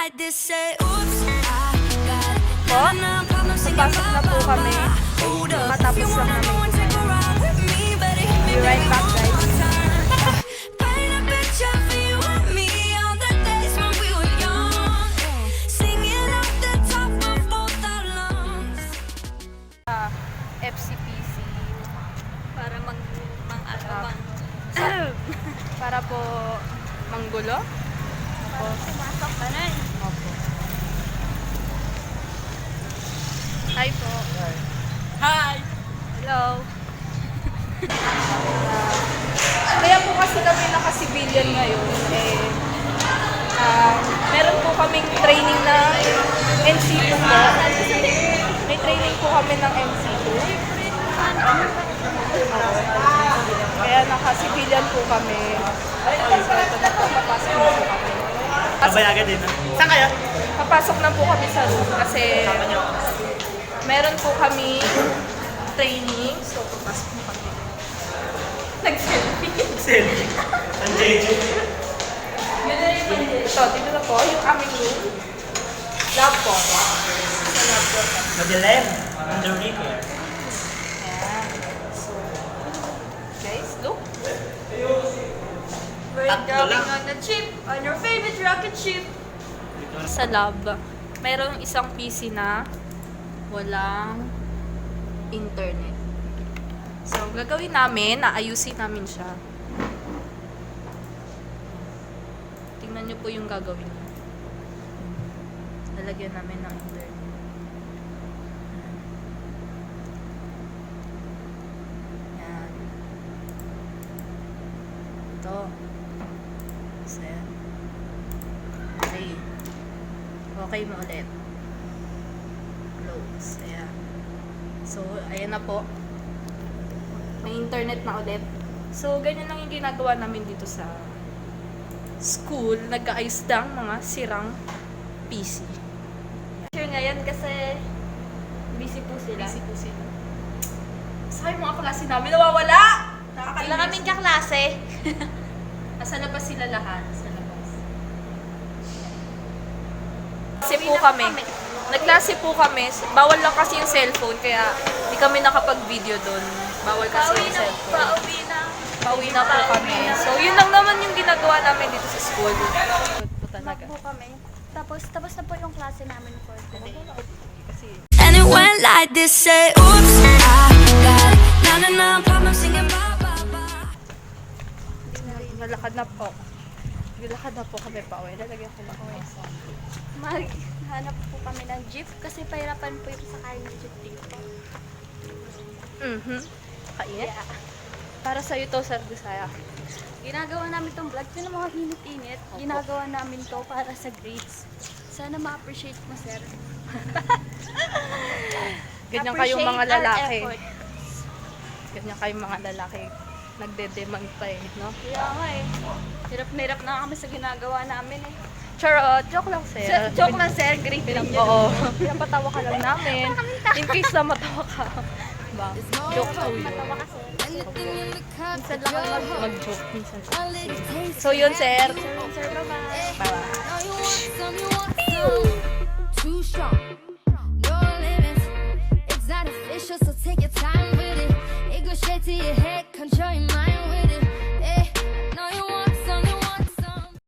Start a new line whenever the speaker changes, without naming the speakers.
like this, say, oops, I got
Po,
no problem singing
papasok na po kami.
Hold up,
Matapos
if you
lang
wanna
namin
go and take a ride with me, better hit me
Be right back, guys.
one time. Paint a picture for you and me on the days when we were young, singing off the top of both our lungs.
FCPC.
Para
Para po manggulo. Tapos,
pumasok ka na.
opo. Hi po.
Hi!
Hello. Kaya po kasi kami naka-civilian ngayon, meron po kaming training ng NC2 po. May training po kami ng NC2. Kaya naka-civilian po kami. So ito na po, papasok na po kami.
Kabayagan din. Saan kayo?
Papasok na po kami sa room kasi meron po kami training. So, papasok na kami. Nag-selfie.
Selfie. Ang JJ.
Ito, dito na po yung aming room. Lab po. Sa lab po.
Madilim. Underneath here.
Ayan. So, guys, look.
We're
Tatlo
dropping
lang.
on the ship, on your favorite rocket ship.
Sa lab, mayroong isang PC na walang internet. So, gagawin namin, naayusin namin siya. Tingnan nyo po yung gagawin niya. Lalagyan namin ng internet. Yan. Ito. So, yan. Okay. Okay mo ulit. Close. Ayan. So, ayan na po. May internet na ulit. So, ganyan lang yung ginagawa namin dito sa school. Nagkaayos ng mga sirang PC.
Sure ngayon kasi busy po sila.
Busy po sila. Saka yung mga klase namin nawawala!
Wala kaming kaklase.
Nasa labas sila lahat. Sa labas. Kasi po kami. Nagklase po kami. Bawal lang kasi yung cellphone, kaya hindi kami nakapag-video doon. Bawal kasi yung cellphone. Pauwi na po kami. So, yun lang naman yung ginagawa namin dito sa school. Good po talaga.
Po kami. Tapos na po yung klase namin for today.
Kasi,
And it went like this, say, oops, I got no problem singing ba ba ba.
nalakad na po. Nalakad na po kami pa uwi. Lalagyan ko lang ko.
Maghanap po kami ng jeep kasi pahirapan po yung sakayin ng jeep dito.
Kainit. Para sa'yo to, Sir Bisaya.
Ginagawa namin tong vlog, yun ang mga init-init. Ginagawa namin to para sa grades. Sana ma-appreciate mo, sir.
Ganyan kayong mga
Appreciate our
lalaki.
effort.
Ganyan kayong mga lalaki. Nagde-demand pa eh, no?
Kaya nga eh. Hirap na hirap na kami sa ginagawa namin eh.
Charot, joke lang, sir.
Joke lang, sir. Grade lang yun.
Oo. Pinapatawa ka lang namin. In case na matawa ka. Diba? Joke to you.
Matawa ka, sir.
Minsan lang ako mag-joke. Minsan. So yun, sir.
Sir, bye-bye.
Bye-bye.
Too strong, no limits. It's not official, so take your time with it. It goes straight to your head, control your mind with